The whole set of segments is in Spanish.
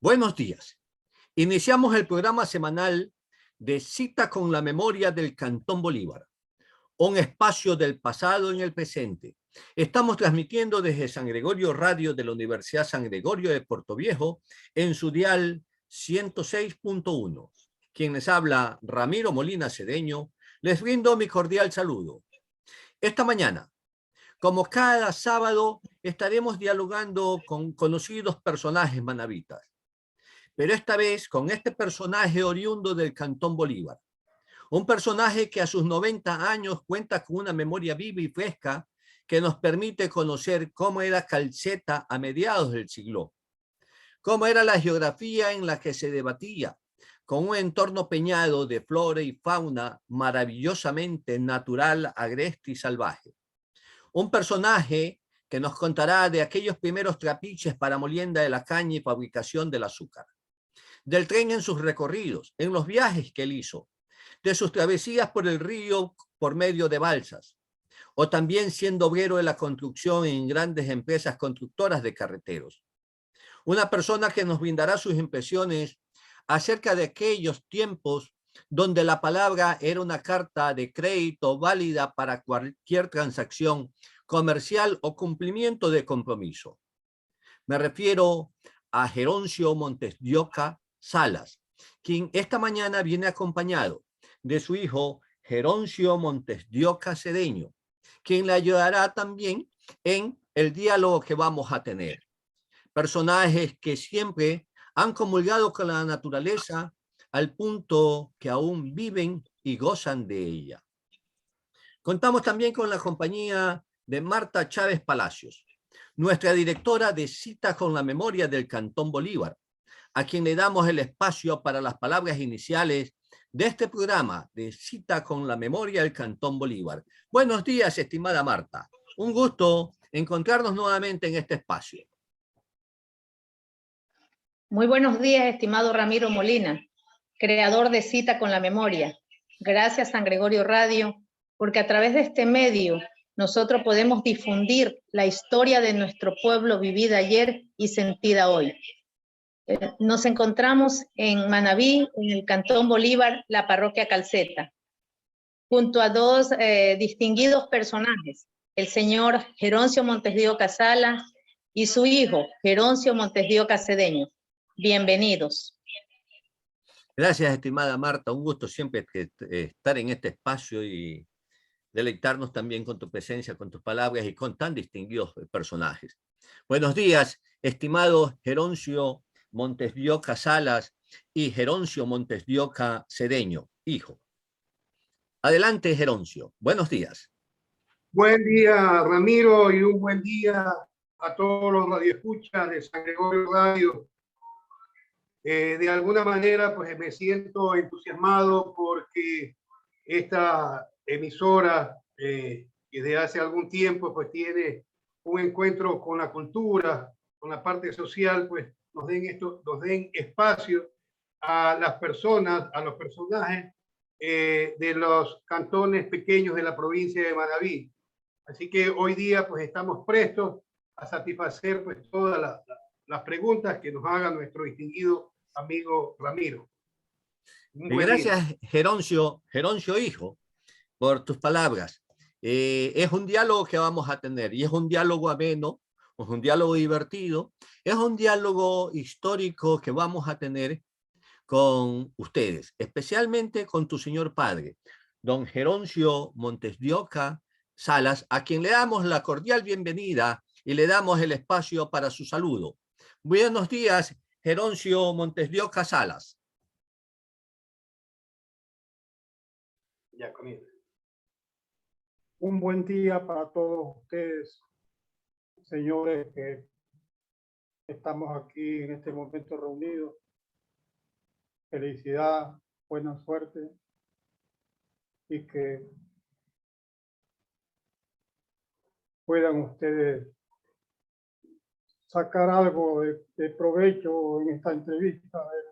Buenos días. Iniciamos el programa semanal de Cita con la Memoria del Cantón Bolívar, un espacio del pasado en el presente. Estamos transmitiendo desde San Gregorio Radio de la Universidad San Gregorio de Portoviejo en su dial 106.1. Quien les habla, Ramiro Molina Cedeño, les brindo mi cordial saludo. Esta mañana, como cada sábado, estaremos dialogando con conocidos personajes manavitas, pero esta vez con este personaje oriundo del Cantón Bolívar. Un personaje que a sus 90 años cuenta con una memoria viva y fresca que nos permite conocer cómo era Calceta a mediados del siglo, cómo era la geografía en la que se debatía, con un entorno peñado de flora y fauna maravillosamente natural, agreste y salvaje. Un personaje que nos contará de aquellos primeros trapiches para molienda de la caña y fabricación del azúcar, del tren en sus recorridos, en los viajes que él hizo, de sus travesías por el río por medio de balsas, o también siendo obrero de la construcción en grandes empresas constructoras de carreteros. Una persona que nos brindará sus impresiones acerca de aquellos tiempos donde la palabra era una carta de crédito válida para cualquier transacción comercial o cumplimiento de compromiso. Me refiero a Geroncio Montes de Oca Salas, quien esta mañana viene acompañado de su hijo Geroncio Montes de Oca Cedeño, quien le ayudará también en el diálogo que vamos a tener. Personajes que siempre han comulgado con la naturaleza al punto que aún viven y gozan de ella. Contamos también con la compañía de Marta Chávez Palacios, nuestra directora de Cita con la Memoria del Cantón Bolívar, a quien le damos el espacio para las palabras iniciales de este programa de Cita con la Memoria del Cantón Bolívar. Buenos días, estimada Marta. Un gusto encontrarnos nuevamente en este espacio. Muy buenos días, estimado Ramiro Molina, creador de Cita con la Memoria. Gracias, San Gregorio Radio, porque a través de este medio nosotros podemos difundir la historia de nuestro pueblo vivida ayer y sentida hoy. Nos encontramos en Manabí, en el Cantón Bolívar, la parroquia Calceta, junto a dos distinguidos personajes, el señor Geroncio Montes de Oca Salas y su hijo, Geroncio Montes de Oca Cedeño. Bienvenidos. Gracias, estimada Marta. Un gusto siempre estar en este espacio y deleitarnos también con tu presencia, con tus palabras y con tan distinguidos personajes. Buenos días, estimado Geroncio Montes de Oca Salas y Geroncio Montes de Oca Cedeño, hijo. Adelante, Geroncio. Buenos días. Buen día, Ramiro, y un buen día a todos los radioescuchas de San Gregorio Radio. De alguna manera, pues me siento entusiasmado porque esta emisora, que desde hace algún tiempo, pues tiene un encuentro con la cultura, con la parte social, pues nos den espacio a las personas, a los personajes de los cantones pequeños de la provincia de Manabí. Así que hoy día pues estamos prestos a satisfacer pues todas las preguntas que nos haga nuestro distinguido amigo Ramiro. Gracias, Geroncio hijo, por tus palabras. Es un diálogo que vamos a tener y es un diálogo ameno, es un diálogo divertido, es un diálogo histórico que vamos a tener con ustedes, especialmente con tu señor padre, don Geroncio Montes de Oca Salas, a quien le damos la cordial bienvenida y le damos el espacio para su saludo. Buenos días, Geroncio Montes de Oca Salas. Ya comienza. Un buen día para todos ustedes, señores, que estamos aquí en este momento reunidos. Felicidad, buena suerte y que puedan ustedes sacar algo de provecho en esta entrevista, a ver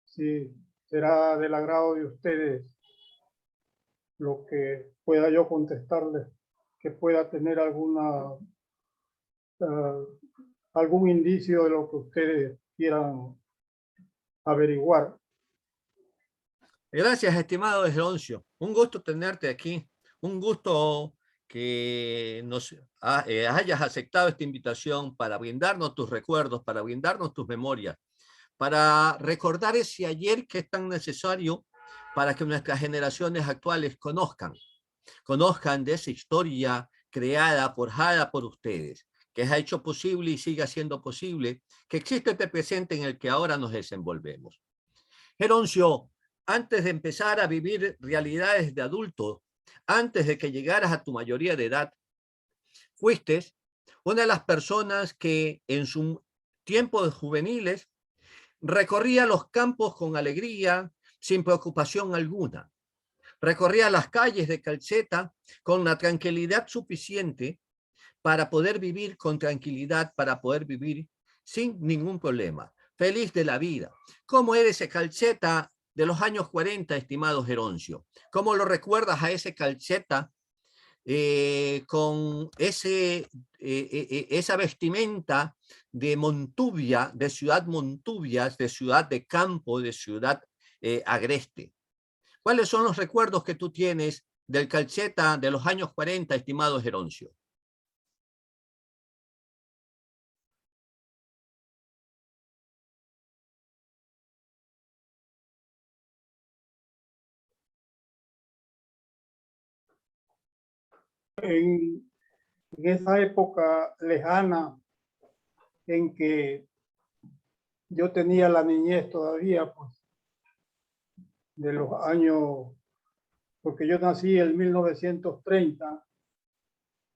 si será del agrado de ustedes lo que pueda yo contestarles, que pueda tener algún indicio de lo que ustedes quieran averiguar. Gracias, estimado Geroncio. Un gusto tenerte aquí. Un gusto que nos hayas aceptado esta invitación para brindarnos tus recuerdos, para brindarnos tus memorias, para recordar ese ayer que es tan necesario para que nuestras generaciones actuales conozcan de esa historia creada, forjada por ustedes, que ha hecho posible y sigue siendo posible que existe este presente en el que ahora nos desenvolvemos. Geroncio, antes de empezar a vivir realidades de adulto, antes de que llegaras a tu mayoría de edad, fuiste una de las personas que en su tiempo de juveniles recorría los campos con alegría, sin preocupación alguna. Recorría las calles de Calceta con la tranquilidad suficiente para poder vivir con tranquilidad, para poder vivir sin ningún problema, feliz de la vida. ¿Cómo era ese Calceta de los años 40, estimado Geroncio? ¿Cómo lo recuerdas a ese Calceta con esa vestimenta de Montubia, de ciudad Montubias, de ciudad de campo, de ciudad agreste? ¿Cuáles son los recuerdos que tú tienes del Calceta de los años 40, estimado Geroncio? En esa época lejana en que yo tenía la niñez todavía, pues, de los años, porque yo nací en 1930,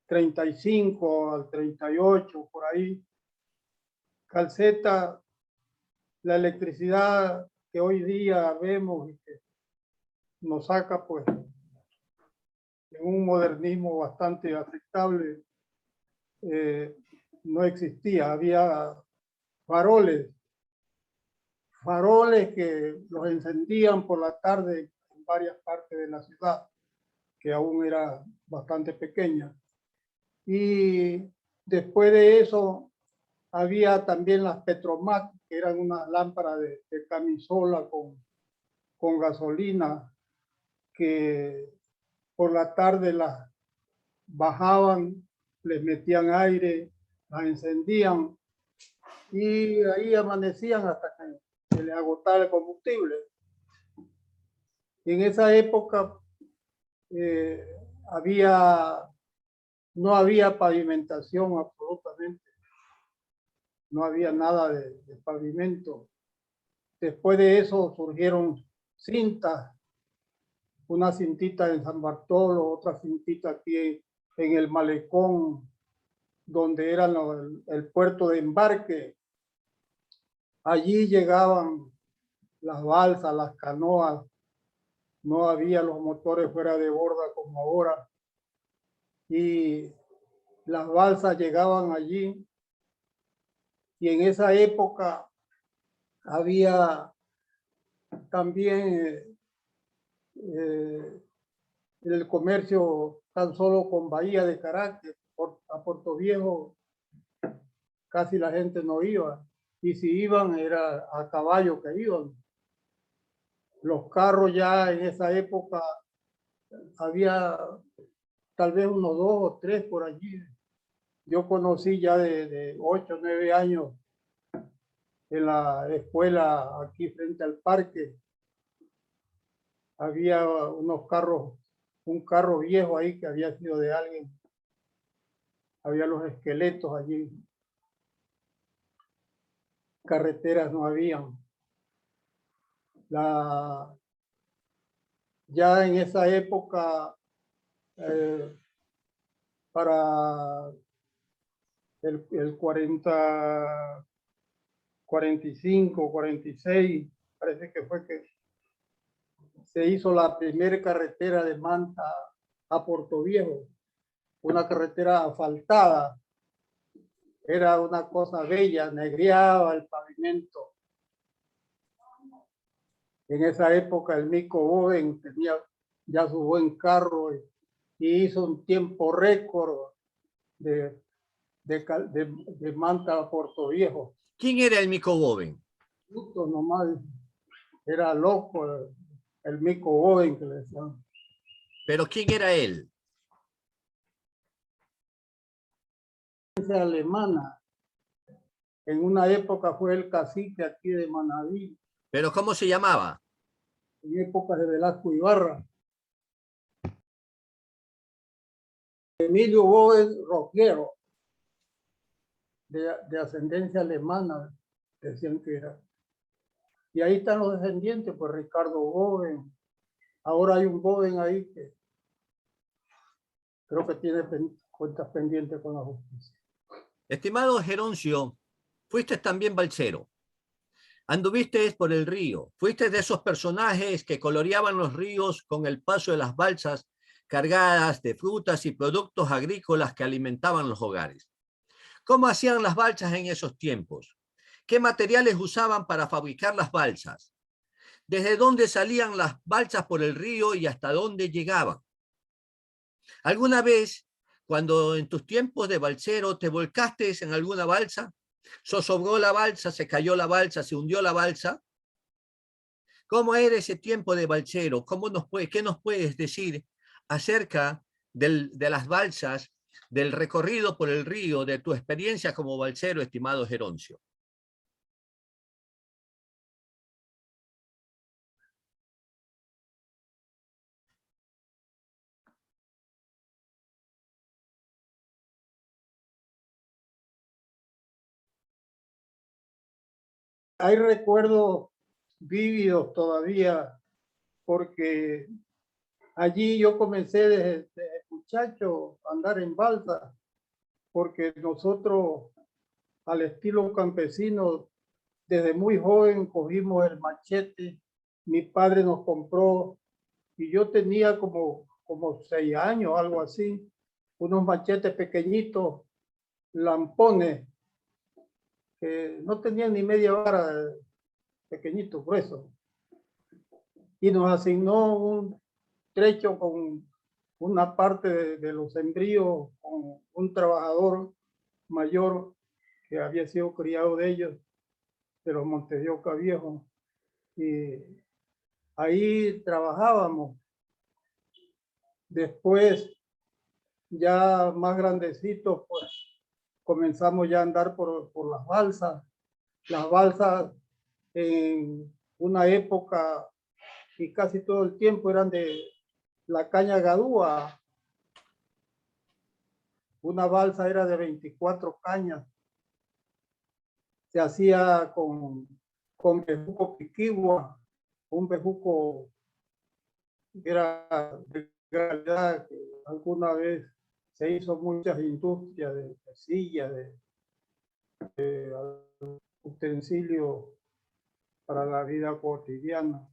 35 al 38, por ahí. Calceta, la electricidad que hoy día vemos y que nos saca, pues, en un modernismo bastante aceptable, no existía. Había faroles que los encendían por la tarde en varias partes de la ciudad, que aún era bastante pequeña. Y después de eso había también las Petromac, que eran unas lámparas de camisola con gasolina, que por la tarde las bajaban, les metían aire, las encendían y ahí amanecían hasta que se les agotara el combustible. En esa época no había pavimentación absolutamente, no había nada de pavimento. Después de eso surgieron cintas, una cintita en San Bartolo, otra cintita aquí en el Malecón, donde era el puerto de embarque. Allí llegaban las balsas, las canoas, no había los motores fuera de borda como ahora. Y las balsas llegaban allí. Y en esa época había también el comercio tan solo con Bahía de Caracas. A Puerto Viejo casi la gente no iba. Y si iban era a caballo que iban. Los carros ya en esa época había tal vez unos 2 o 3 por allí. Yo conocí ya de 8 o 9 años en la escuela aquí frente al parque. Había unos carros, un carro viejo ahí que había sido de alguien. Había los esqueletos allí. Carreteras no habían. Ya en esa época, para el 40, 45, 46, parece que fue que se hizo la primera carretera de Manta a Puerto Viejo, una carretera asfaltada. Era una cosa bella, negreaba el pavimento. En esa época el Mico Boven tenía ya su buen carro y hizo un tiempo récord de Manta a Puerto Viejo. ¿Quién era el Mico Boven? Puto nomás, era loco, el mico Owen que le decían. ¿Pero quién era él? Alemana. En una época fue el cacique aquí de Manabí, ¿Pero cómo se llamaba? en épocas de Velasco Ibarra. Emilio Boves Roquero, de ascendencia alemana, decían que era. Y ahí están los descendientes, pues Ricardo Boven. Ahora hay un Boven ahí que creo que tiene cuentas pendientes con la justicia. Estimado Geroncio, fuiste también balsero. Anduviste por el río. Fuiste de esos personajes que coloreaban los ríos con el paso de las balsas cargadas de frutas y productos agrícolas que alimentaban los hogares. ¿Cómo hacían las balsas en esos tiempos? ¿Qué materiales usaban para fabricar las balsas? ¿Desde dónde salían las balsas por el río y hasta dónde llegaban? ¿Alguna vez, cuando en tus tiempos de balsero, te volcaste en alguna balsa? ¿Zozobró la balsa, se cayó la balsa, se hundió la balsa? ¿Cómo era ese tiempo de balsero? ¿Qué nos puedes decir acerca de las balsas, del recorrido por el río, de tu experiencia como balsero, estimado Geroncio? Hay recuerdos vívidos todavía, porque allí yo comencé desde muchacho a andar en balsa, porque nosotros, al estilo campesino, desde muy joven cogimos el machete. Mi padre nos compró, y yo tenía como 6 años, algo así, unos machetes pequeñitos, lampones, que no tenían ni media vara, pequeñitos, gruesos. Y nos asignó un trecho con una parte de los sembríos con un trabajador mayor que había sido criado de ellos, de los Montes de Oca Viejos. Y ahí trabajábamos. Después, ya más grandecitos, pues comenzamos ya a andar por las balsas. Las balsas en una época y casi todo el tiempo eran de la caña gadúa. Una balsa era de 24 cañas. Se hacía con bejuco piquigua, un bejuco que era de calidad, que alguna vez se hizo muchas industrias de sillas, de utensilios para la vida cotidiana.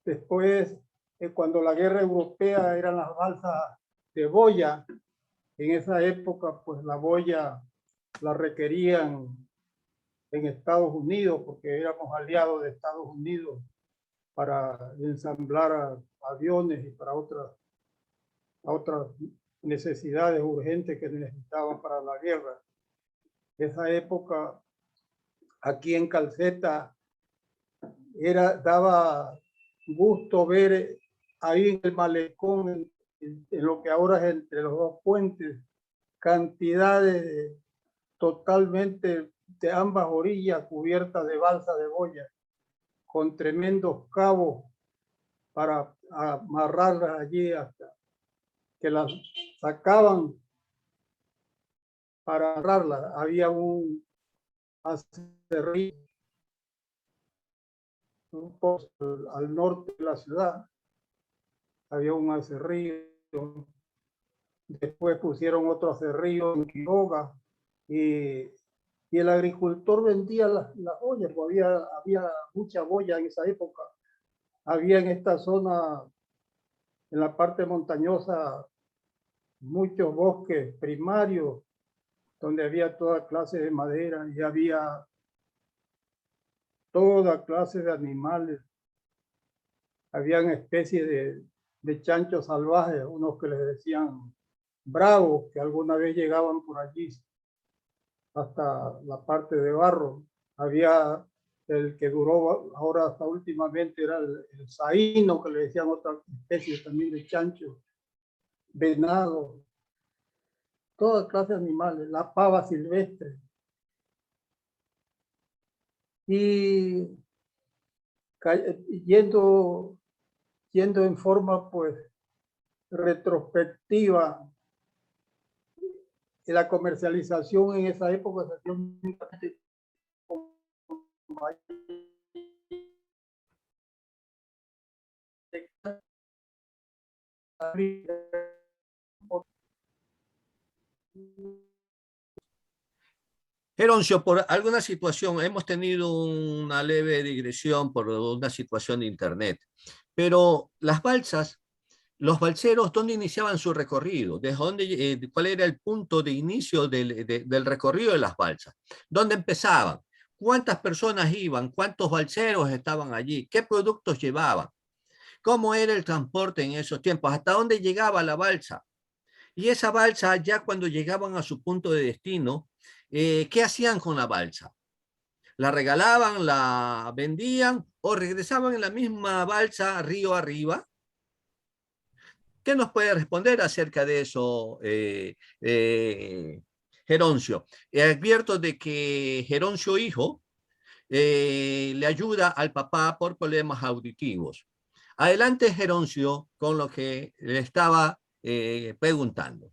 Después, cuando la guerra europea eran las balsas de boya, en esa época pues la boya la requerían en Estados Unidos porque éramos aliados de Estados Unidos para ensamblar aviones y para otras necesidades urgentes que necesitaban para la guerra. Esa época aquí en Calceta daba gusto ver ahí en el malecón, en lo que ahora es entre los dos puentes, cantidades totalmente de ambas orillas cubiertas de balsa de boya, con tremendos cabos para amarrarlas allí hasta que las sacaban para amarrarlas. Había un acerrío al norte de la ciudad, había un acerrío. Después pusieron otro acerrío en Quiroga y el agricultor vendía las ollas, había mucha boya en esa época. Había en esta zona, en la parte montañosa, muchos bosques primarios, donde había toda clase de madera y había toda clase de animales. Habían especies de chanchos salvajes, unos que les decían bravos, que alguna vez llegaban por allí hasta la parte de barro. Había el que duró ahora hasta últimamente, era el saíno, que le decían otra especie también de chancho, venado, toda clase de animales, la pava silvestre. Y yendo en forma pues retrospectiva, la comercialización en esa época se hacía únicamente con Geroncio, por alguna situación, hemos tenido una leve digresión por una situación de internet, pero las balsas, los balseros, ¿dónde iniciaban su recorrido? ¿Desde dónde, cuál era el punto de inicio del recorrido de las balsas? ¿Dónde empezaban? ¿Cuántas personas iban? ¿Cuántos balseros estaban allí? ¿Qué productos llevaban? ¿Cómo era el transporte en esos tiempos? ¿Hasta dónde llegaba la balsa? Y esa balsa, ya cuando llegaban a su punto de destino, ¿qué hacían con la balsa? ¿La regalaban, la vendían o regresaban en la misma balsa río arriba? ¿Qué nos puede responder acerca de eso, Geroncio? Advierto de que Geroncio hijo le ayuda al papá por problemas auditivos. Adelante, Geroncio, con lo que le estaba preguntando.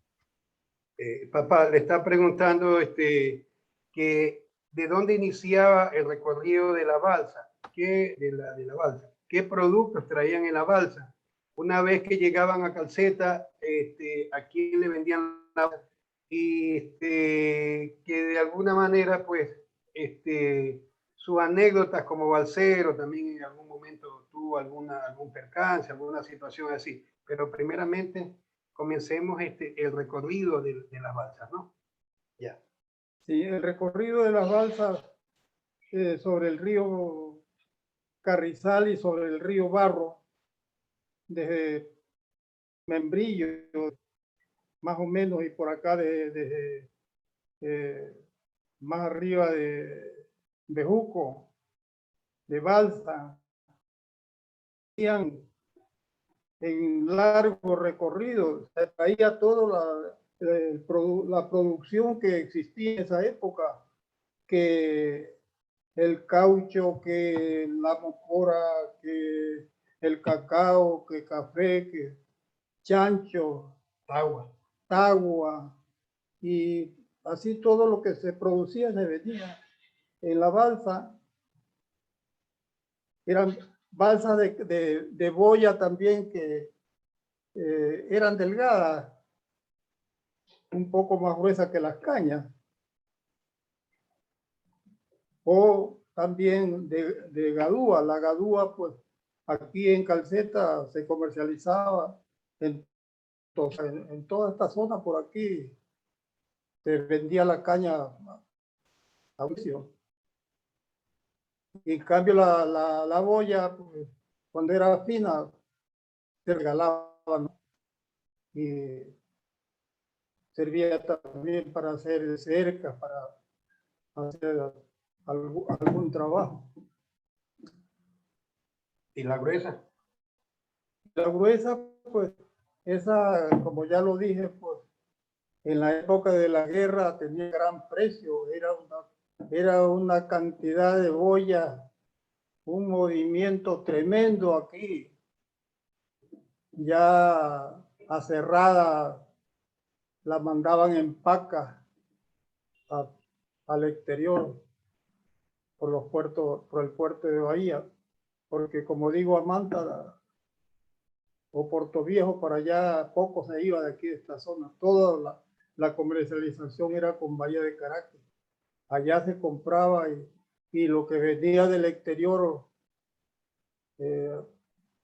Papá, le está preguntando que de dónde iniciaba el recorrido de la balsa, de la balsa, qué productos traían en la balsa. Una vez que llegaban a Calceta, a quién le vendían la balsa, y que de alguna manera, pues, sus anécdotas como balsero, también en algún momento tuvo algún percance, alguna situación así. Pero primeramente comencemos el recorrido de las balsas, ¿no? Ya. Sí, el recorrido de las balsas sobre el río Carrizal y sobre el río Barro, desde Membrillo, más o menos, y por acá desde más arriba de Bejuco, de Balsa, en largo recorrido, se traía toda la producción que existía en esa época, que el caucho, que la mocora, que el cacao, que café, que chancho, tagua, y así todo lo que se producía se venía en la balsa. Eran balsas de boya también que eran delgadas, un poco más gruesas que las cañas, o también de gadúa. La gadúa, pues aquí en Calceta se comercializaba en toda esta zona por aquí, se vendía la caña a juicio. Y en cambio la boya, pues, cuando era fina, se regalaba, ¿no? Y servía también para hacer cercas, para hacer algún trabajo. ¿Y la gruesa? La gruesa, pues, esa, como ya lo dije, pues, en la época de la guerra tenía gran precio, era una cantidad de boya, un movimiento tremendo aquí, ya aserrada, la mandaban en pacas al exterior por los puertos, por el puerto de Bahía, porque como digo, a Manta o Puerto Viejo, para allá poco se iba de aquí de esta zona. Toda la comercialización era con Bahía de Caracas. Allá se compraba y lo que venía del exterior,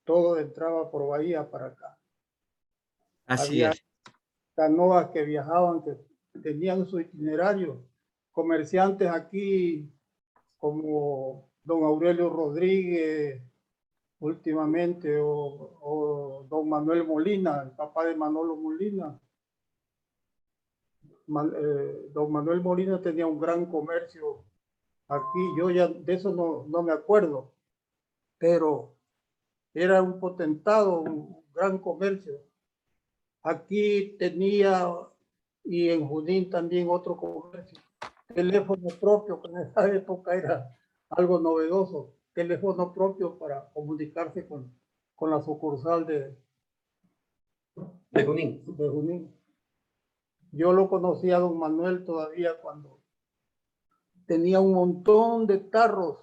todo entraba por Bahía para acá. Así Había es. canoas que viajaban, que tenían su itinerario. Comerciantes aquí como don Aurelio Rodríguez, últimamente, o don Manuel Molina, el papá de Manolo Molina, don Manuel Molina tenía un gran comercio aquí. Yo ya de eso no me acuerdo, pero era un potentado, un gran comercio. Aquí tenía, y en Junín también, otro comercio. Teléfono propio, que en esa época era algo novedoso. Teléfono propio para comunicarse con la sucursal de Junín. Yo lo conocí a don Manuel todavía cuando tenía un montón de tarros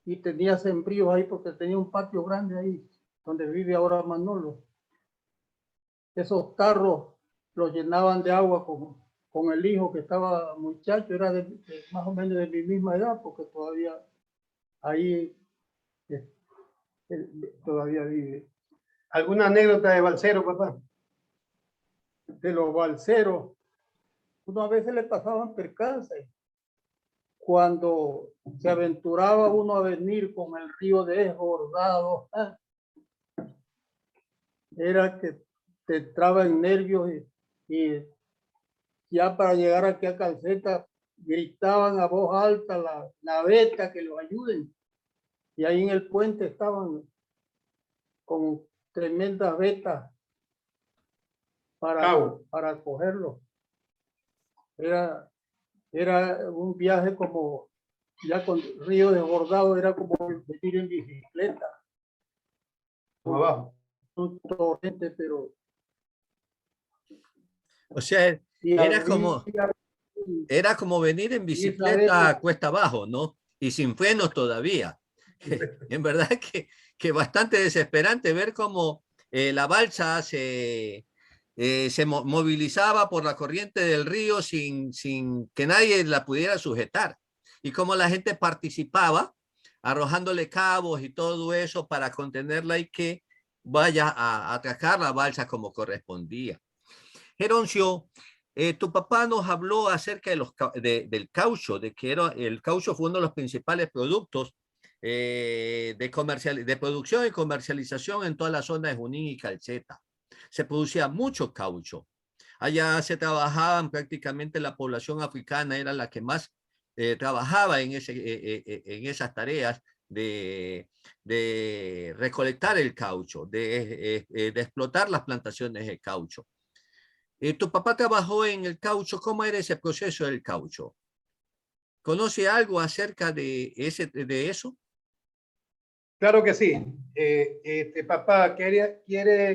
y tenía sembríos ahí porque tenía un patio grande ahí donde vive ahora Manolo. Esos tarros los llenaban de agua con el hijo que estaba muchacho, era más o menos de mi misma edad, porque todavía ahí él todavía vive. ¿Alguna anécdota de balsero, papá? De los balseros, uno a veces le pasaban percances. Cuando se aventuraba uno a venir con el río desbordado, era que te entraba en nervios y ya para llegar aquí a Calceta gritaban a voz alta la naveta que los ayuden. Y ahí en el puente estaban con tremendas vetas para cogerlo. Era un viaje como, ya con río desbordado, era como venir en bicicleta. Como abajo. Un torrente, pero... O sea, era como venir en bicicleta cuesta abajo, ¿no? Y sin frenos todavía. En verdad que bastante desesperante ver cómo la balsa se movilizaba por la corriente del río sin que nadie la pudiera sujetar. Y cómo la gente participaba arrojándole cabos y todo eso para contenerla y que vaya a atracar la balsa como correspondía. Geroncio, tu papá nos habló acerca del caucho, de que el caucho fue uno de los principales productos de producción y comercialización en toda la zona de Junín y Calceta. Se producía mucho caucho. Allá se trabajaban prácticamente la población africana, era la que más trabajaba en esas tareas de recolectar el caucho, de explotar las plantaciones de caucho. Tu papá trabajó en el caucho. ¿Cómo era ese proceso del caucho? ¿Conoce algo acerca de eso? Claro que sí. Papá quiere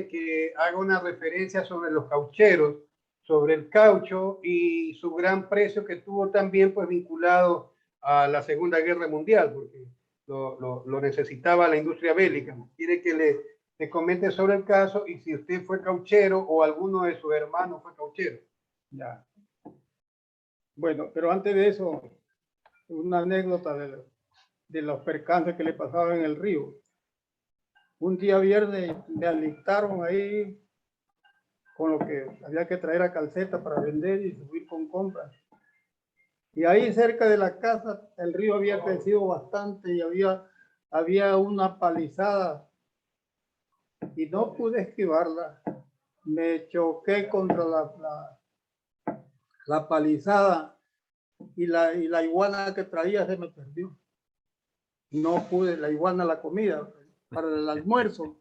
que haga una referencia sobre los caucheros, sobre el caucho y su gran precio que tuvo también pues vinculado a la Segunda Guerra Mundial, porque lo necesitaba la industria bélica. Quiere que le comente sobre el caso y si usted fue cauchero o alguno de sus hermanos fue cauchero. Ya. Bueno, pero antes de eso, una anécdota de los percances que le pasaban en el río. Un día viernes me alistaron ahí con lo que había que traer a Calceta para vender y subir con compras. Y ahí cerca de la casa el río había crecido bastante y había una palizada y no pude esquivarla. Me choqué contra la palizada y la iguana que traía se me perdió. No pude, la iguana la comida para el almuerzo.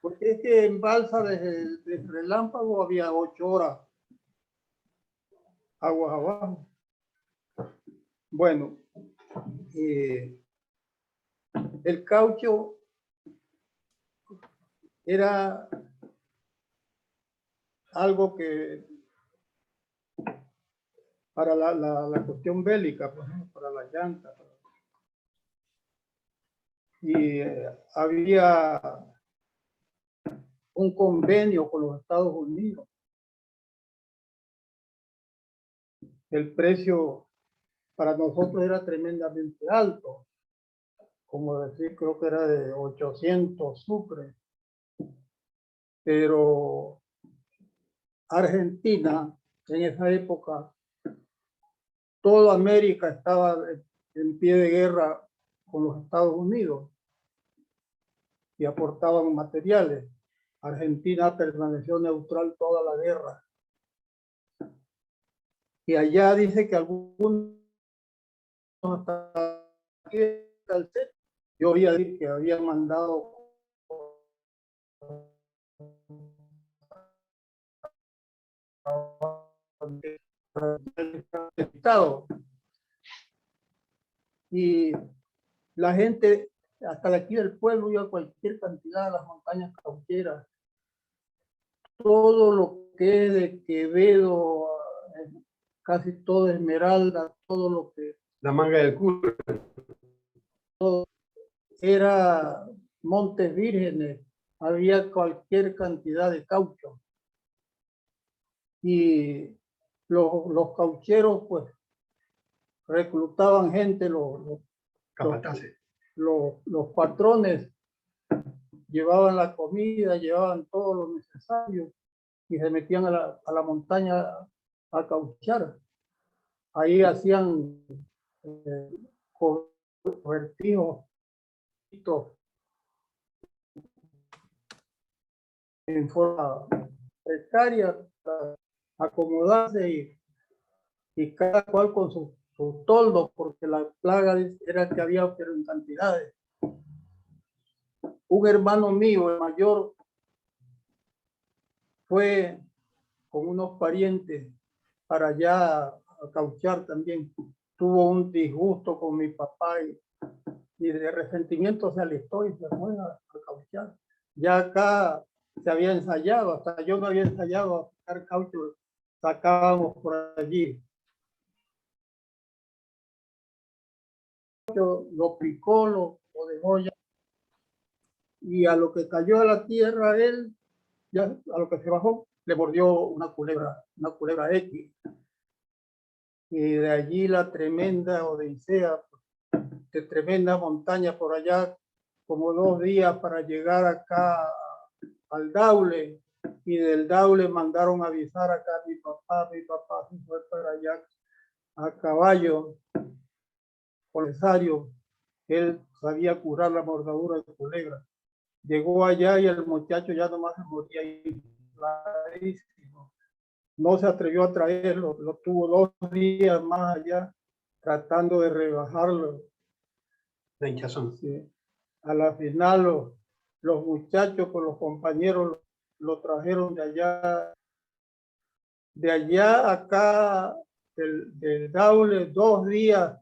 Porque es que en balsa de Relámpago había 8 horas aguas abajo. Bueno, el caucho era algo que para la cuestión bélica, por ejemplo, para las llantas. Y había un convenio con los Estados Unidos. El precio para nosotros era tremendamente alto, como decir, creo que era de 800 sucres. Pero Argentina, en esa época, toda América estaba en pie de guerra con los Estados Unidos y aportaban materiales. Argentina permaneció neutral toda la guerra. Y allá dice que algunos hasta aquí en Calceta, yo oía decir que habían mandado Estado. Y la gente, hasta de aquí del pueblo, iba a cualquier cantidad de las montañas caucheras. Todo lo que es de Quevedo, casi todo Esmeralda, todo lo que La manga del culo. era Montes Vírgenes, había cualquier cantidad de caucho. Y los caucheros, pues, reclutaban gente, Capataces. los patrones llevaban la comida, llevaban todo lo necesario y se metían a la montaña a cauchar. Ahí hacían cobertijos en forma precaria para acomodarse y cada cual con su toldo, porque la plaga era que había pero en cantidades. Un hermano mío, el mayor, fue con unos parientes para allá a cauchar también. Tuvo un disgusto con mi papá y de resentimiento se alistó y se fue a cauchar. Ya acá se había ensayado, hasta yo me había ensayado a sacar caucho, sacábamos por allí. Lo picó, lo dejó ya, y a lo que cayó a la tierra él, ya a lo que se bajó, le mordió una culebra X. Y de allí la tremenda odisea, de tremenda montaña por allá, como 2 días para llegar acá al Daule, y del Daule mandaron avisar acá a mi papá se fue para allá a caballo, Polisario, él sabía curar la mordedura de culebra. Llegó allá y el muchacho ya nomás se moría infladísimo. No se atrevió a traerlo, lo tuvo 2 días más allá tratando de rebajarlo. La hinchazón. Sí. A la final los muchachos con los compañeros lo trajeron de allá acá, del Daule, 2 días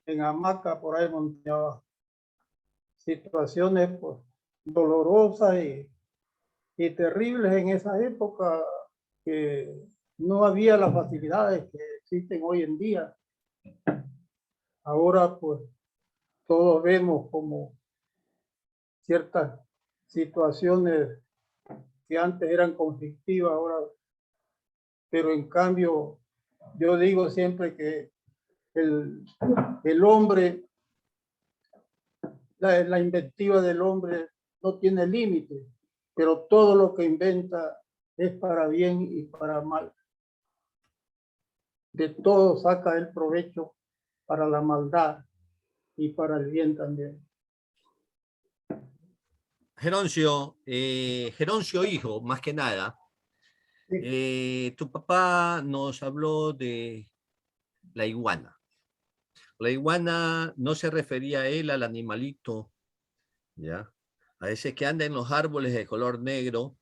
en hamaca por ahí monteaba. Situaciones pues, dolorosas y terribles en esa época, que no había las facilidades que existen hoy en día. Ahora pues todos vemos como ciertas situaciones que antes eran conflictivas, ahora, pero en cambio yo digo siempre que el hombre, la inventiva del hombre no tiene límite, pero todo lo que inventa es para bien y para mal. De todo saca el provecho para la maldad y para el bien también. Geroncio, Geroncio hijo, más que nada, tu papá nos habló de la iguana. La iguana no se refería a él, al animalito, ¿ya? A ese que anda en los árboles de color negro,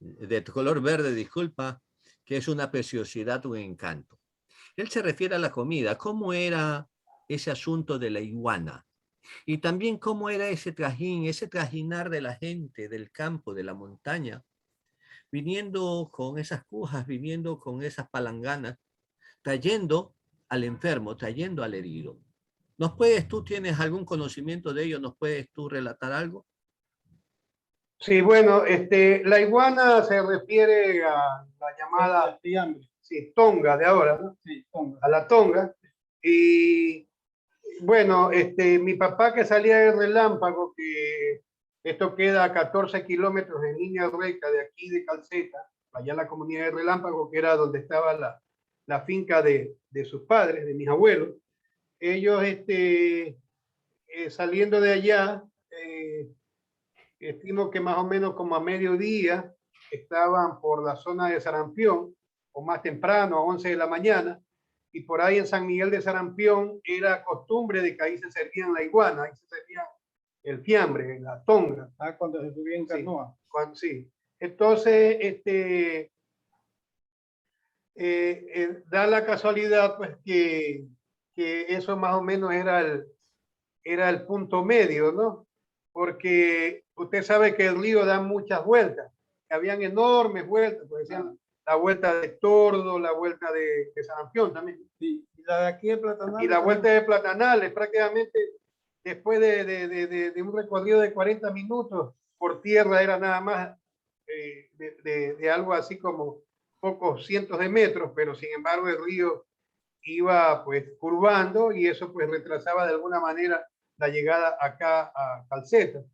de color verde, disculpa, que es una preciosidad, un encanto. Él se refiere a la comida, cómo era ese asunto de la iguana. Y también cómo era ese trajín, ese trajinar de la gente del campo, de la montaña, viniendo con esas cujas, viniendo con esas palanganas, trayendo al enfermo, trayendo al herido. ¿Tú tienes algún conocimiento de ello? ¿Nos puedes tú relatar algo? Sí, bueno, la iguana se refiere a la llamada sí, tonga de ahora, ¿no? Sí, tonga. A la tonga. Y bueno, mi papá que salía de Relámpago, que esto queda a 14 kilómetros en línea recta de aquí de Calceta, allá en la comunidad de Relámpago, que era donde estaba la finca de sus padres, de mis abuelos. Ellos, saliendo de allá, estimo que más o menos como a mediodía estaban por la zona de Sarampión, o más temprano, a 11 de la mañana, y por ahí en San Miguel de Sarampión era costumbre de que ahí se servían la iguana, ahí se servía el fiambre, la tonga. Ah, cuando se subía en canoa. Sí. Entonces, da la casualidad pues que eso más o menos era el punto medio, ¿no? Porque usted sabe que el río da muchas vueltas, habían enormes vueltas, pues decían la vuelta de Tordo, la vuelta de Sarampión también. Sí. Y la de aquí de Platanales. Y la vuelta de Platanales, prácticamente después de un recorrido de 40 minutos por tierra, era nada más de algo así como pocos cientos de metros, pero sin embargo el río iba pues curvando y eso pues retrasaba de alguna manera la llegada acá a Calceta.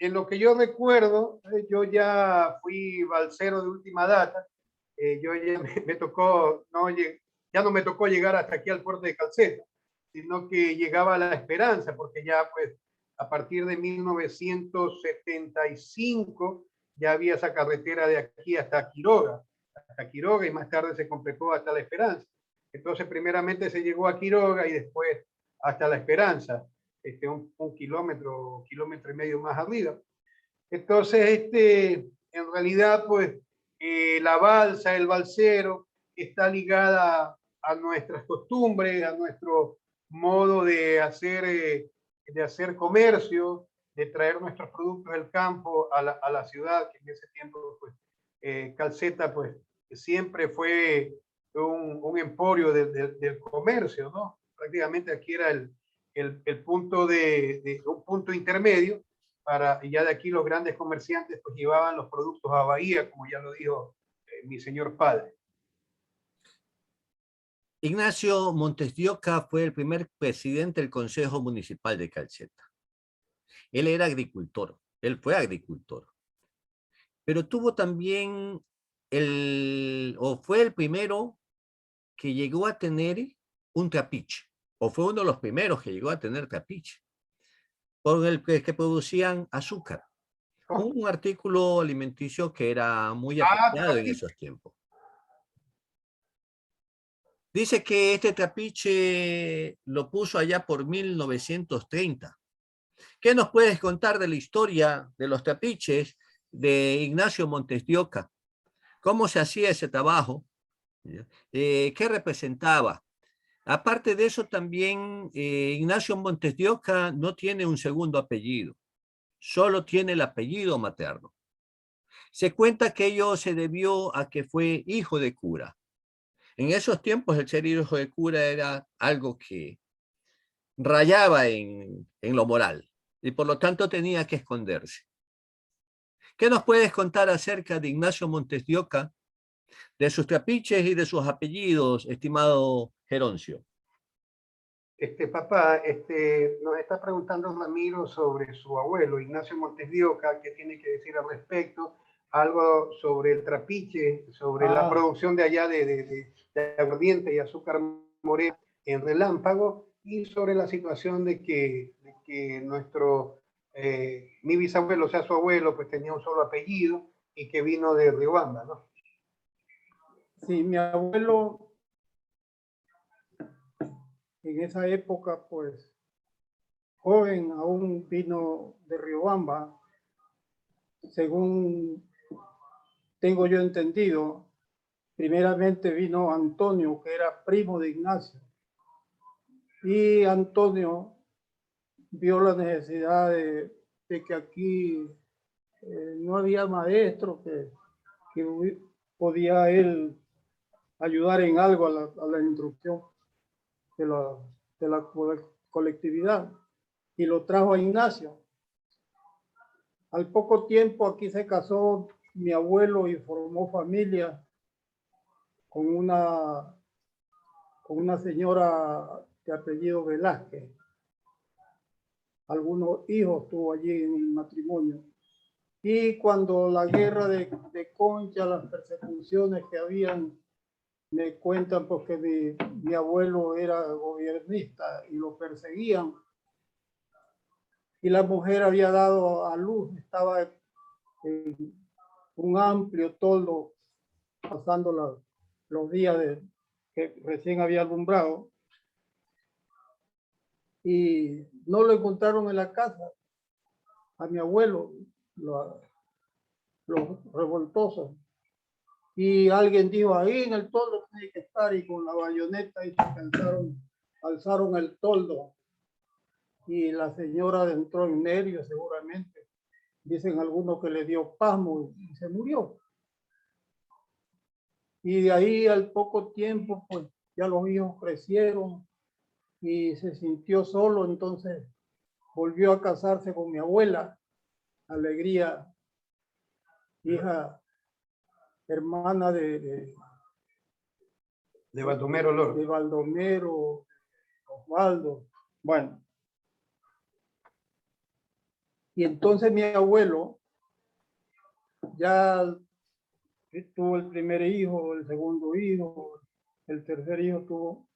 En lo que yo recuerdo, yo ya fui balsero de última data, yo ya me tocó, ya no me tocó llegar hasta aquí al puerto de Calceta, sino que llegaba a La Esperanza, porque ya pues a partir de 1975 ya había esa carretera de aquí hasta Quiroga y más tarde se completó hasta La Esperanza. Entonces primeramente se llegó a Quiroga y después hasta La Esperanza, un kilómetro y medio más arriba. Entonces, en realidad, pues, la balsa, el balsero, está ligada a nuestras costumbres, a nuestro modo de hacer comercio, de traer nuestros productos del campo a la ciudad, que en ese tiempo, pues, Calceta, pues, siempre fue un emporio del comercio, ¿no? Prácticamente aquí era el punto un punto intermedio y ya de aquí los grandes comerciantes pues llevaban los productos a Bahía, como ya lo dijo mi señor padre. Ignacio Montes de Oca fue el primer presidente del Consejo Municipal de Calceta. Él era agricultor, él fue agricultor, pero tuvo también fue el primero que llegó a tener un trapiche, o fue uno de los primeros que llegó a tener trapiche, por el que producían azúcar, un artículo alimenticio que era muy apreciado en esos tiempos. Dice que este trapiche lo puso allá por 1930. ¿Qué nos puedes contar de la historia de los trapiches de Ignacio Montes de Oca? ¿Cómo se hacía ese trabajo? ¿Qué representaba? Aparte de eso, también Ignacio Montes de Oca no tiene un segundo apellido, solo tiene el apellido materno. Se cuenta que ello se debió a que fue hijo de cura. En esos tiempos el ser hijo de cura era algo que rayaba en lo moral y por lo tanto tenía que esconderse. ¿Qué nos puedes contar acerca de Ignacio Montes de Oca, de sus trapiches y de sus apellidos, estimado Geroncio? Papá, nos está preguntando Ramiro sobre su abuelo, Ignacio Montes de Oca, ¿qué tiene que decir al respecto? Algo sobre el trapiche, sobre la producción de allá de aguardiente y azúcar moreno en Relámpago, y sobre la situación de que mi bisabuelo, o sea, su abuelo, pues tenía un solo apellido y que vino de Riobamba, ¿no? Sí, mi abuelo en esa época, pues, joven, aún vino de Riobamba, según tengo yo entendido. Primeramente vino Antonio, que era primo de Ignacio, y Antonio vio la necesidad de que aquí no había maestro que podía él ayudar en algo a la instrucción de la colectividad, y lo trajo a Ignacio. Al poco tiempo aquí se casó mi abuelo y formó familia con una señora de apellido Velázquez. Algunos hijos tuvo allí en el matrimonio. Y cuando la guerra de Concha, las persecuciones que habían, me cuentan porque mi abuelo era gobiernista y lo perseguían. Y la mujer había dado a luz, estaba en un amplio toldo pasando los días que recién había alumbrado, y no lo encontraron en la casa a mi abuelo, los revoltosos. Y alguien dijo, ahí en el toldo tiene que estar, y con la bayoneta y alzaron el toldo. Y la señora entró en nervios seguramente. Dicen algunos que le dio pasmo y se murió. Y de ahí al poco tiempo, pues ya los hijos crecieron y se sintió solo, entonces volvió a casarse con mi abuela, Alegría, hija, hermana de Baldomero Loro. de Baldomero, Osvaldo. Bueno, y entonces mi abuelo ya tuvo el primer hijo, el segundo hijo, el tercer hijo tuvo,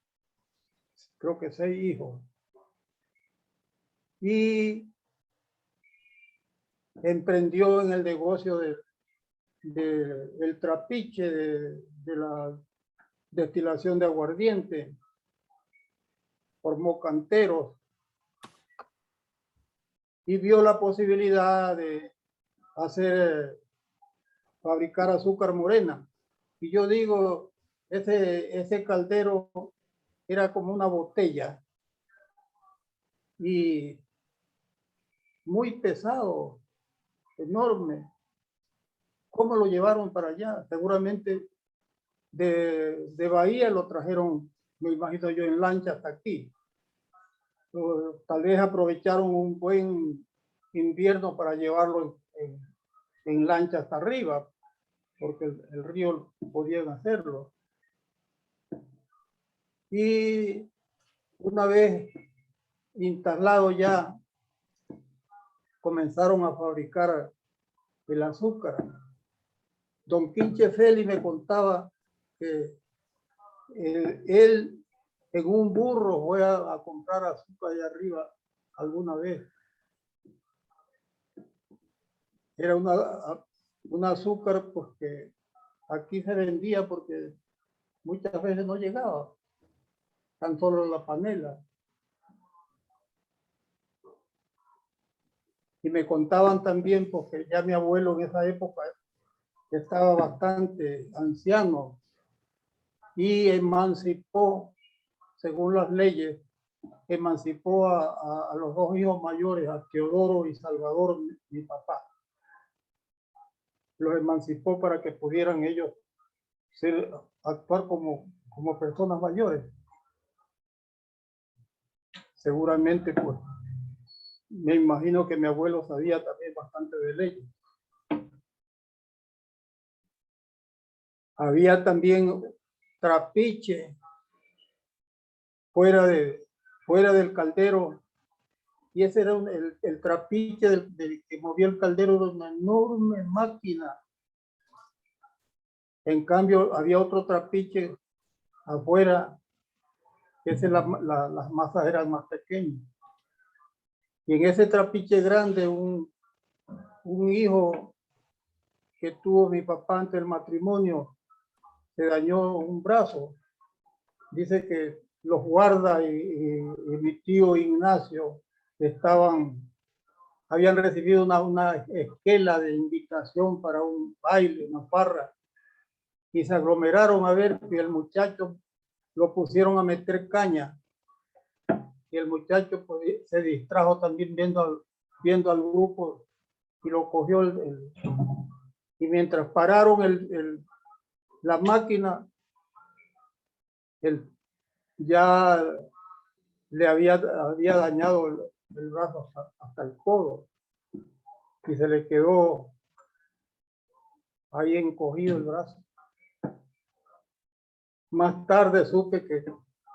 creo que 6 hijos. Y emprendió en el negocio del trapiche, de la destilación de aguardiente. Formó canteros y vio la posibilidad de fabricar azúcar morena. Y yo digo, ese caldero era como una botella y muy pesado, enorme. ¿Cómo lo llevaron para allá? Seguramente de Bahía lo trajeron, me imagino yo, en lancha hasta aquí. Tal vez aprovecharon un buen invierno para llevarlo en lancha hasta arriba, porque el río podían hacerlo. Y una vez instalado ya, comenzaron a fabricar el azúcar. Don Quinche Félix me contaba que él en un burro fue a comprar azúcar allá arriba alguna vez. Era un azúcar porque aquí se vendía porque muchas veces no llegaba, tan solo la panela. Y me contaban también, porque ya mi abuelo en esa época estaba bastante anciano y emancipó, según las leyes, emancipó a los 2 hijos mayores, a Teodoro y Salvador, mi papá. Los emancipó para que pudieran ellos actuar como personas mayores. Seguramente, pues, me imagino que mi abuelo sabía también bastante de leyes. Había también trapiche fuera del caldero, y ese era el trapiche del que movía el caldero, era una enorme máquina. En cambio, había otro trapiche afuera, que las masas eran más pequeñas. Y en ese trapiche grande, un hijo que tuvo mi papá ante el matrimonio, se dañó un brazo. Dice que los guardas y mi tío Ignacio habían recibido una esquela de invitación para un baile, una farra, y se aglomeraron a ver que el muchacho lo pusieron a meter caña, y el muchacho pues, se distrajo también viendo al grupo y lo cogió y mientras pararon la máquina, ya le había dañado el brazo hasta el codo y se le quedó ahí encogido el brazo. Más tarde supe que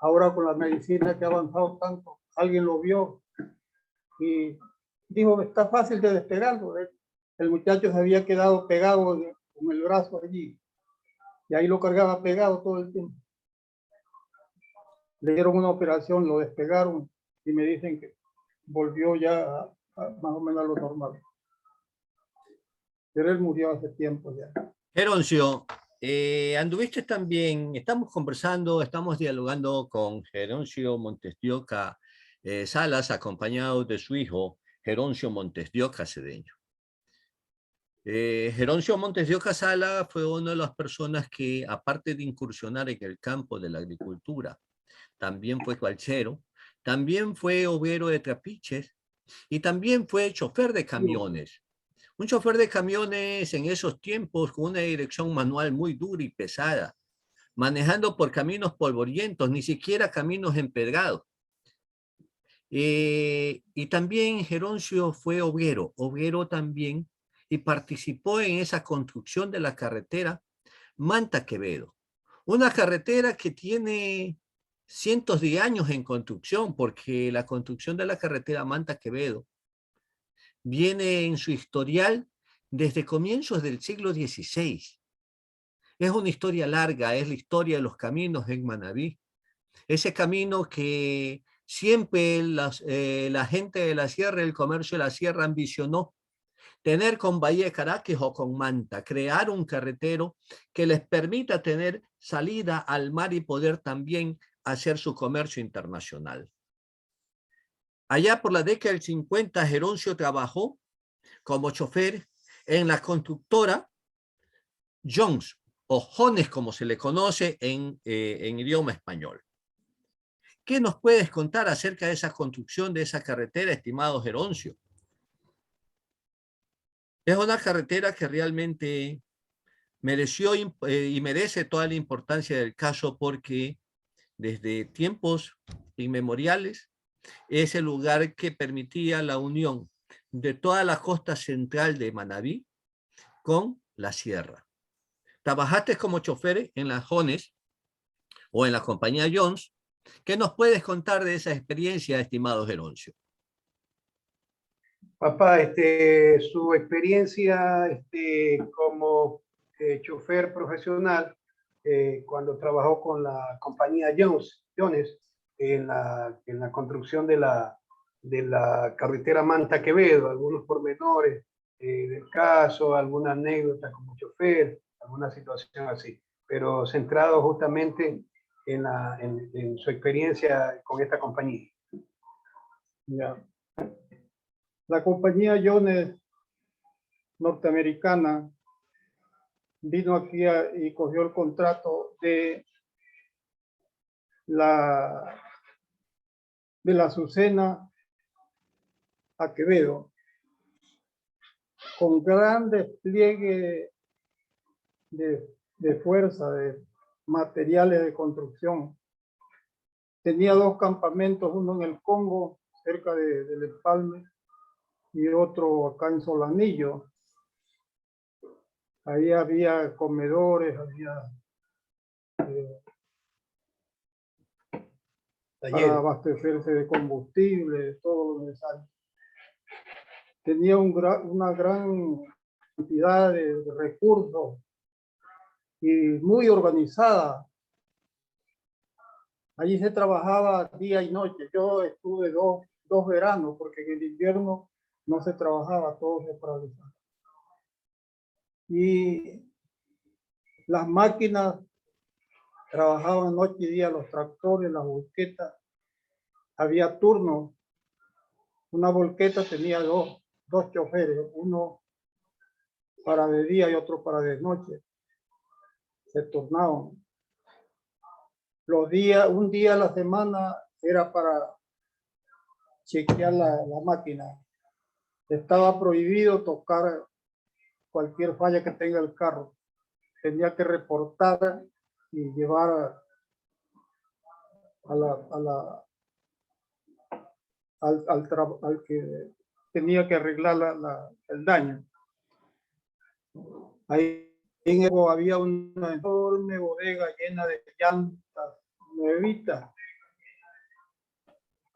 ahora con la medicina que ha avanzado tanto, alguien lo vio y dijo, está fácil de despegarlo. El muchacho se había quedado pegado con el brazo allí y ahí lo cargaba pegado todo el tiempo. Le dieron una operación, lo despegaron y me dicen que volvió ya más o menos a lo normal. Pero él murió hace tiempo ya. Geroncio, anduviste también, estamos conversando, estamos dialogando con Geroncio Montes de Oca Salas, acompañado de su hijo, Geroncio Montes de Oca Cedeño. Geroncio Montes de Oca Sala fue una de las personas que, aparte de incursionar en el campo de la agricultura, también fue calchero, también fue obrero de trapiches y también fue chofer de camiones. Un chofer de camiones en esos tiempos con una dirección manual muy dura y pesada, manejando por caminos polvorientos, ni siquiera caminos empedrados. Y también Geroncio fue obrero también, y participó en esa construcción de la carretera Manta-Quevedo. Una carretera que tiene cientos de años en construcción, porque la construcción de la carretera Manta-Quevedo viene en su historial desde comienzos del siglo XVI. Es una historia larga, es la historia de los caminos en Manabí. Ese camino que siempre la gente de la sierra, el comercio de la sierra ambicionó tener con Bahía de Caracas o con Manta, crear un carretero que les permita tener salida al mar y poder también hacer su comercio internacional. Allá por la década del 50, Geroncio trabajó como chofer en la constructora Jones, o Jones como se le conoce en idioma español. ¿Qué nos puedes contar acerca de esa construcción de esa carretera, estimado Geroncio? Es una carretera que realmente mereció y merece toda la importancia del caso, porque desde tiempos inmemoriales es el lugar que permitía la unión de toda la costa central de Manabí con la sierra. Trabajaste como chofer en las Jones o en la compañía Jones. ¿Qué nos puedes contar de esa experiencia, estimado Geroncio? Papá, su experiencia como chofer profesional cuando trabajó con la compañía Jones en la construcción de la carretera Manta-Quevedo, algunos pormenores del caso, alguna anécdota como chofer, alguna situación así, pero centrado justamente en su experiencia con esta compañía. Ya. La compañía Jones norteamericana vino aquí y cogió el contrato de la Azucena a Quevedo, con gran despliegue de fuerza, de materiales de construcción. Tenía dos campamentos, uno en el Congo, cerca del Empalme, y otro acá en Solanillo. Ahí había comedores, había para abastecerse de combustible, de todo lo necesario. Tenía una gran cantidad de recursos y muy organizada. Allí se trabajaba día y noche. Yo estuve dos veranos, porque en el invierno no se trabajaba, todo se paralizaba. Y las máquinas trabajaban noche y día, los tractores, las volquetas. Había turnos. Una volqueta tenía dos choferes, uno para de día y otro para de noche. Se turnaban. Un día a la semana era para chequear la máquina. Estaba prohibido tocar cualquier falla que tenga el carro. Tenía que reportar y llevar al que tenía que arreglar el daño. Ahí había una enorme bodega llena de llantas nuevitas.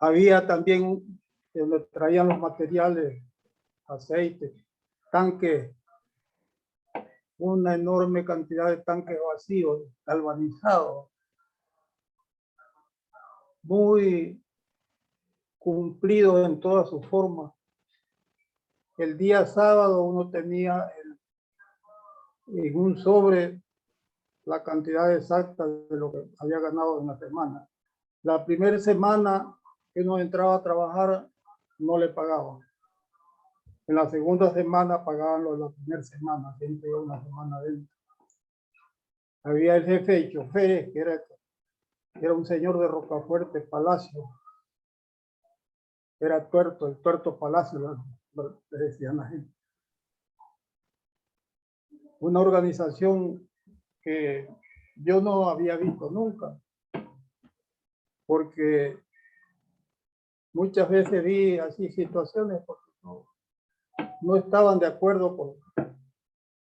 Había también donde traían los materiales, aceite, tanques, una enorme cantidad de tanques vacíos, galvanizados, muy cumplido en todas sus formas. El día sábado uno tenía en un sobre la cantidad exacta de lo que había ganado en la semana. La primera semana que uno entraba a trabajar, no le pagaban. En la segunda semana pagaban lo de la primera semana, siempre iba una semana dentro. Había el jefe de choferes, que era un señor de Rocafuerte, Palacio. Era Tuerto, el Tuerto Palacio, le decían la gente. Una organización que yo no había visto nunca, porque muchas veces vi así situaciones porque no estaban de acuerdo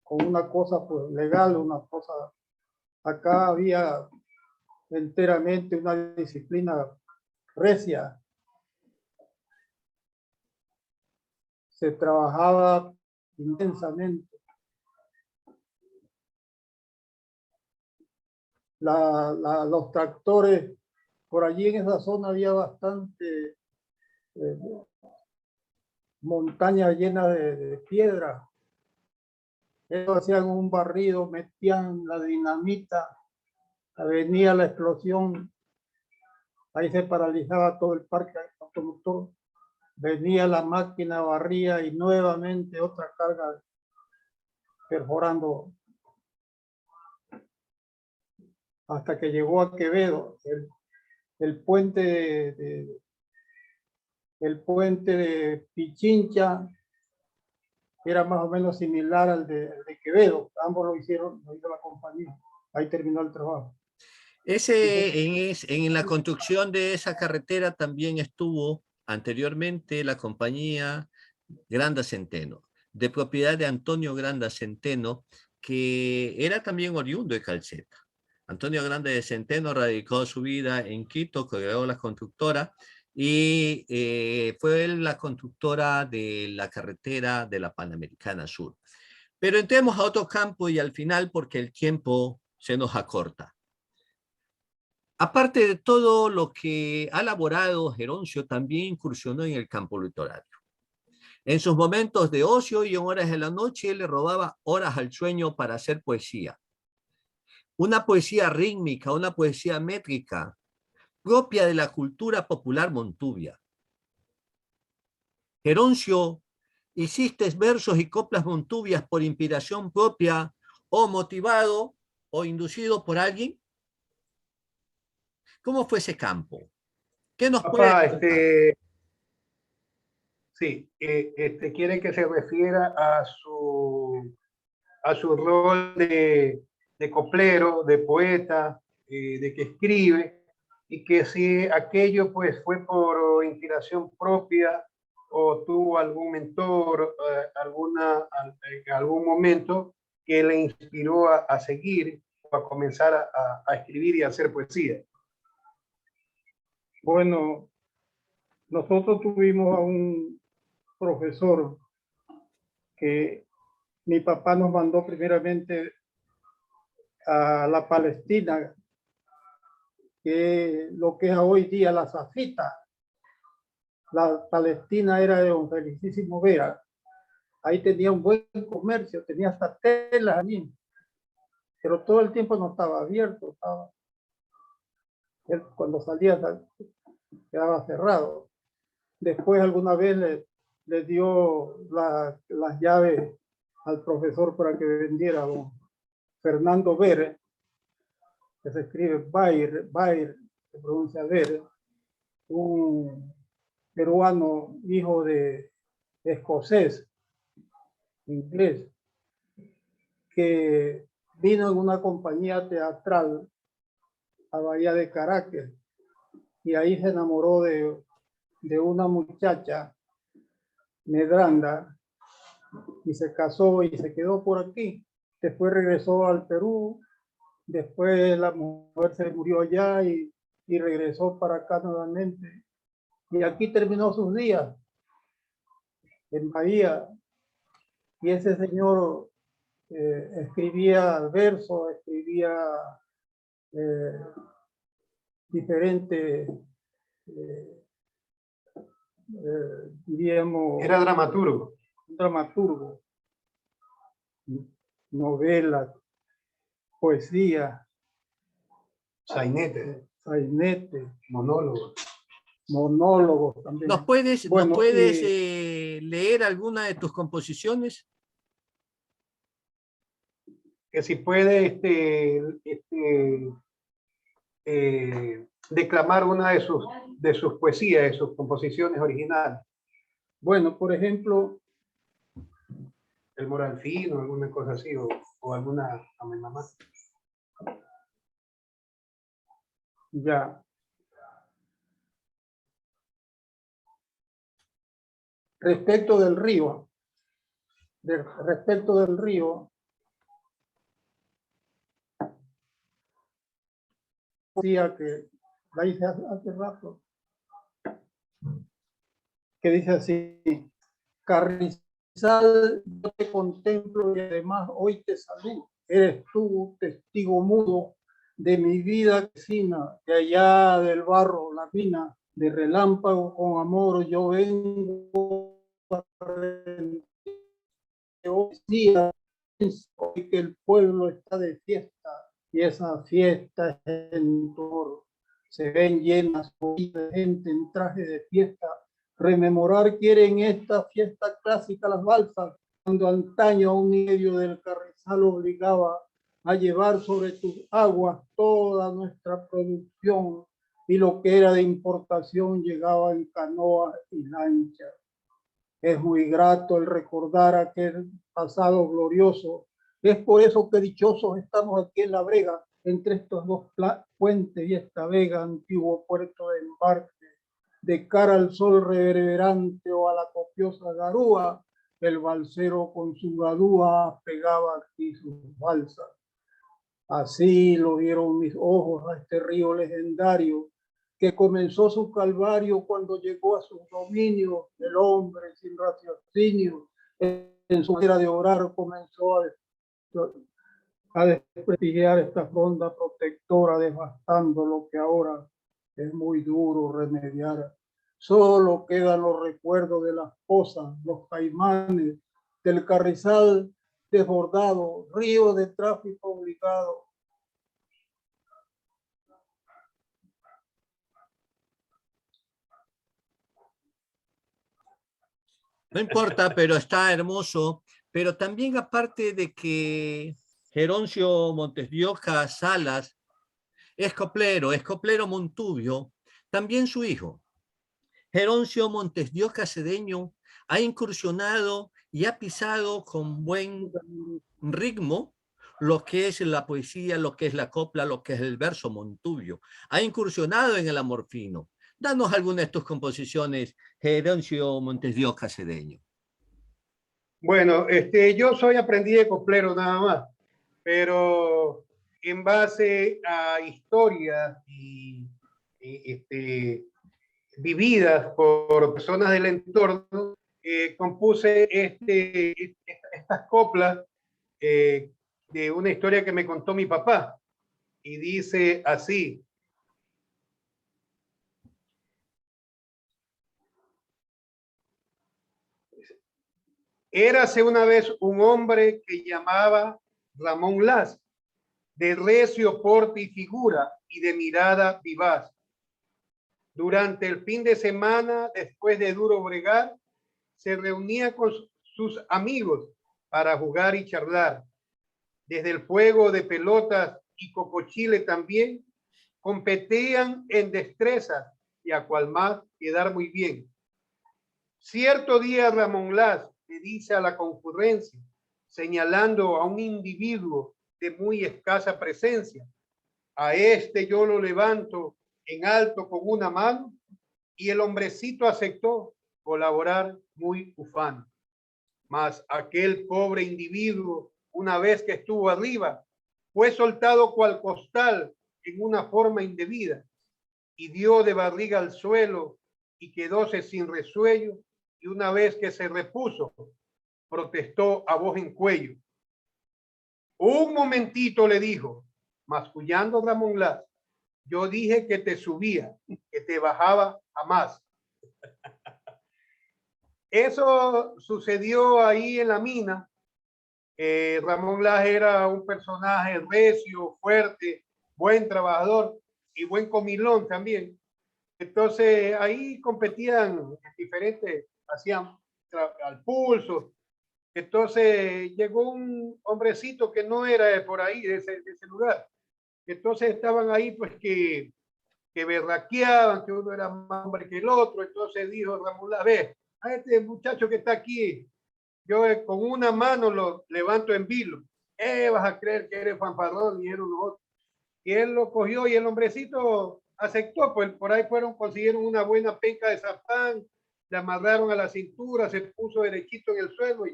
con una cosa pues, legal, una cosa. Acá había enteramente una disciplina recia. Se trabajaba intensamente. Los tractores, por allí en esa zona había bastante montañas llenas de piedra. Ellos hacían un barrido, metían la dinamita, venía la explosión, ahí se paralizaba todo el parque automotor, venía la máquina, barría y nuevamente otra carga perforando hasta que llegó a Quevedo, el puente el puente de Pichincha era más o menos similar al de Quevedo. Ambos lo hizo la compañía. Ahí terminó el trabajo. En la construcción de esa carretera también estuvo anteriormente la compañía Granda Centeno, de propiedad de Antonio Granda Centeno, que era también oriundo de Calceta. Antonio Granda de Centeno radicó su vida en Quito, creó la constructora y fue la constructora de la carretera de la Panamericana Sur. Pero entremos a otro campo y al final porque el tiempo se nos acorta. Aparte de todo lo que ha elaborado, Geroncio también incursionó en el campo literario. En sus momentos de ocio y en horas de la noche, le robaba horas al sueño para hacer poesía. Una poesía rítmica, una poesía métrica, propia de la cultura popular montuvia. Geroncio, ¿hiciste versos y coplas montuvias por inspiración propia o motivado o inducido por alguien? ¿Cómo fue ese campo? ¿Qué nos puede Papá, contar? sí, quiere que se refiera a su rol de coplero, de poeta, de que escribe, y que si aquello pues fue por inspiración propia o tuvo algún mentor, en algún momento que le inspiró a seguir o a comenzar a escribir y a hacer poesía. Bueno, nosotros tuvimos a un profesor que mi papá nos mandó primeramente a la Palestina, que lo que es hoy día la Zafita. La Palestina era de don Felicísimo Vera. Ahí tenía un buen comercio, tenía hasta telas allí, pero todo el tiempo no estaba abierto. Él, cuando salía quedaba cerrado. Después alguna vez le dio las llaves al profesor para que vendiera, don Fernando Vera, que se escribe Bair, se pronuncia Vera, un peruano hijo de escocés, inglés, que vino en una compañía teatral a Bahía de Caracas y ahí se enamoró de una muchacha Medranda y se casó y se quedó por aquí. Después regresó al Perú, después la mujer se murió allá y regresó para acá nuevamente. Y aquí terminó sus días, en Bahía. Y ese señor escribía versos, escribía diferentes, diríamos... Era dramaturgo. Dramaturgo, novelas, poesía, sainete, sainete, monólogo. monólogos también. ¿Nos puedes Bueno, leer alguna de tus composiciones? Que si puede declamar una de sus poesías, de sus composiciones originales. bueno, por ejemplo, El Moral Fino, alguna cosa así, o alguna a mi mamá. ya. Respecto del río, decía que la hice hace rato, que dice así: Carrizal, yo te contemplo y además hoy te saludo. Eres tú testigo mudo de mi vida vecina, de allá del barro, la mina, de relámpago con amor, yo vengo a hoy día, hoy que el pueblo está de fiesta y esa fiesta es en torno. Se ven llenas de gente en traje de fiesta. Rememorar quieren esta fiesta clásica las balsas, cuando antaño a un medio del Carrizal obligaba a llevar sobre tus aguas toda nuestra producción y lo que era de importación llegaba en canoas y lanchas. Es muy grato el recordar aquel pasado glorioso. Es por eso que dichosos estamos aquí en La Brega, entre estos dos puentes y esta vega, antiguo puerto de embarque. De cara al sol reverberante o a la copiosa garúa, el balsero con su gadúa pegaba aquí sus balsas. Así lo vieron mis ojos a este río legendario, que comenzó su calvario cuando llegó a sus dominios. El hombre sin raciocinio, en su manera de orar, comenzó a desprestigiar esta fronda protectora, devastando lo que ahora es muy duro remediar. Solo quedan los recuerdos de las pozas, los caimanes, del Carrizal desbordado, río de tráfico obligado. No importa, pero está hermoso. Pero también aparte de que Geroncio Montes de Oca Salas es coplero Montubio, también su hijo, Geroncio Montes de Oca Cedeño, ha incursionado y ha pisado con buen ritmo lo que es la poesía, lo que es la copla, lo que es el verso montubio. Ha incursionado en el amor fino. Danos alguna de tus composiciones, Geroncio Montes de Oca Cedeño. Bueno, yo soy aprendiz de coplero nada más, pero en base a historias y vividas por personas del entorno, compuse estas coplas de una historia que me contó mi papá. Y dice así: érase una vez un hombre que llamaba Ramón Las, de recio porte y figura y de mirada vivaz. Durante el fin de semana, después de duro bregar, se reunía con sus amigos para jugar y charlar. Desde el juego de pelotas y cocochile también, competían en destrezas y a cual más quedar muy bien. Cierto día Ramón Las le dice a la concurrencia, señalando a un individuo de muy escasa presencia: a este yo lo levanto en alto con una mano. Y el hombrecito aceptó colaborar muy ufano. Mas aquel pobre individuo, una vez que estuvo arriba, fue soltado cual costal en una forma indebida y dio de barriga al suelo y quedóse sin resuello, y una vez que se repuso, protestó a voz en cuello. Un momentito, le dijo, mascullando Ramón Las, yo dije que te subía, que te bajaba jamás. Eso sucedió ahí en la mina, Ramón Laje era un personaje recio, fuerte, buen trabajador y buen comilón también. Entonces ahí competían diferentes, hacían al pulso. Entonces llegó un hombrecito que no era de por ahí, de ese lugar. Entonces estaban ahí pues que berraqueaban, que uno era más hombre que el otro. Entonces dijo Ramón Laje, a este muchacho que está aquí, yo con una mano lo levanto en vilo. Vas a creer que eres fanfarrón, dijeron los otros. Y él lo cogió y el hombrecito aceptó, pues por ahí consiguieron una buena penca de zapán, le amarraron a la cintura, se puso derechito en el suelo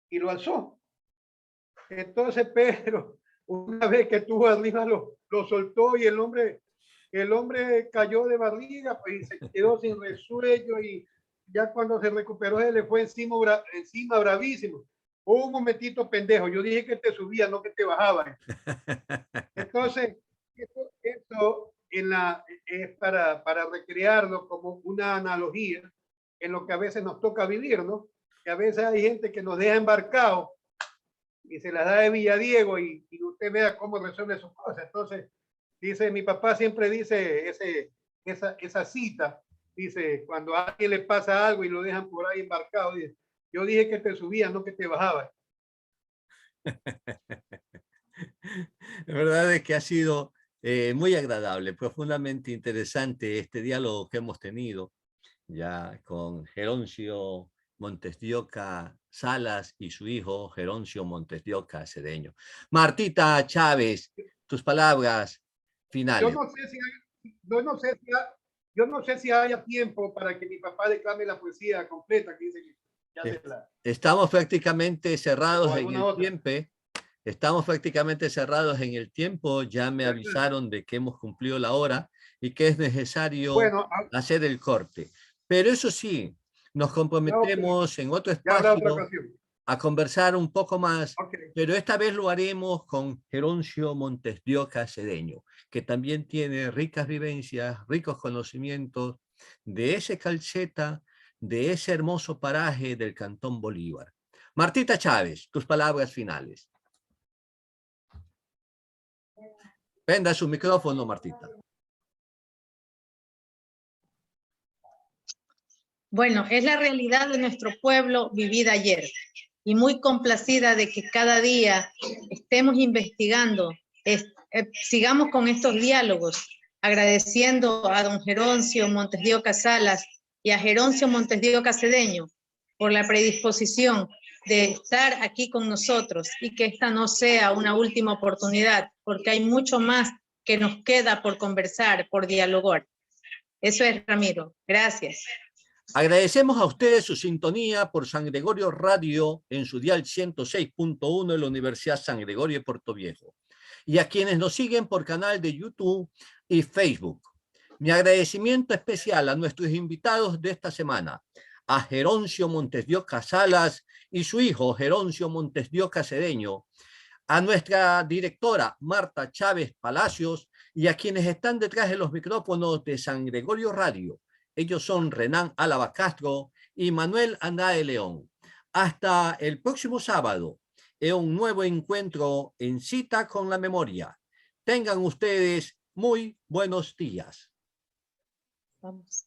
y lo alzó. Entonces Pedro, una vez que estuvo arriba, lo soltó y el hombre cayó de barriga, pues, y se quedó sin resuello, y ya cuando se recuperó se le fue encima bravísimo. Un momentito, pendejo, yo dije que te subía, no que te bajaba. Entonces, eso es para recrearlo como una analogía en lo que a veces nos toca vivir, ¿no? Que a veces hay gente que nos deja embarcados y se las da de Villadiego y usted vea cómo resuelve sus cosas. Entonces, dice, mi papá siempre dice esa cita, dice, cuando a alguien le pasa algo y lo dejan por ahí embarcado, dice, yo dije que te subía, no que te bajaba. La verdad es que ha sido muy agradable, profundamente interesante este diálogo que hemos tenido ya con Geroncio Montes de Oca Salas y su hijo Geroncio Montes de Oca Cedeño. Martita Chávez, tus palabras finales. Yo no sé si haya tiempo para que mi papá declame la poesía completa que dice que ya se la... Estamos prácticamente cerrados O en alguna el otra. tiempo. Estamos prácticamente cerrados en el tiempo. Ya me avisaron de que hemos cumplido la hora y que es necesario Bueno, hacer el corte. Pero eso sí, nos comprometemos en otro ya habrá otra espacio ocasión. a conversar un poco más, Okay. pero esta vez lo haremos con Geroncio Montes de Oca Cedeño, que también tiene ricas vivencias, ricos conocimientos de ese Calceta, de ese hermoso paraje del Cantón Bolívar. Martita Chávez, tus palabras finales. Prenda su micrófono, Martita. Bueno, es la realidad de nuestro pueblo vivida ayer y muy complacida de que cada día estemos investigando, sigamos con estos diálogos, agradeciendo a don Geroncio Montes de Oca Salas y a Geroncio Montes de Oca Cedeño por la predisposición de estar aquí con nosotros y que esta no sea una última oportunidad, porque hay mucho más que nos queda por conversar, por dialogar. Eso es, Ramiro. Gracias. Agradecemos a ustedes su sintonía por San Gregorio Radio en su dial 106.1 de la Universidad San Gregorio de Puerto Viejo y a quienes nos siguen por canal de YouTube y Facebook. Mi agradecimiento especial a nuestros invitados de esta semana, a Geroncio Montes de Oca Salas y su hijo Geroncio Montes de Oca Cedeño, a nuestra directora Marta Chávez Palacios y a quienes están detrás de los micrófonos de San Gregorio Radio. Ellos son Renan Álava Castro y Manuel Andrade León. Hasta el próximo sábado en un nuevo encuentro en Cita con la Memoria. Tengan ustedes muy buenos días. Vamos.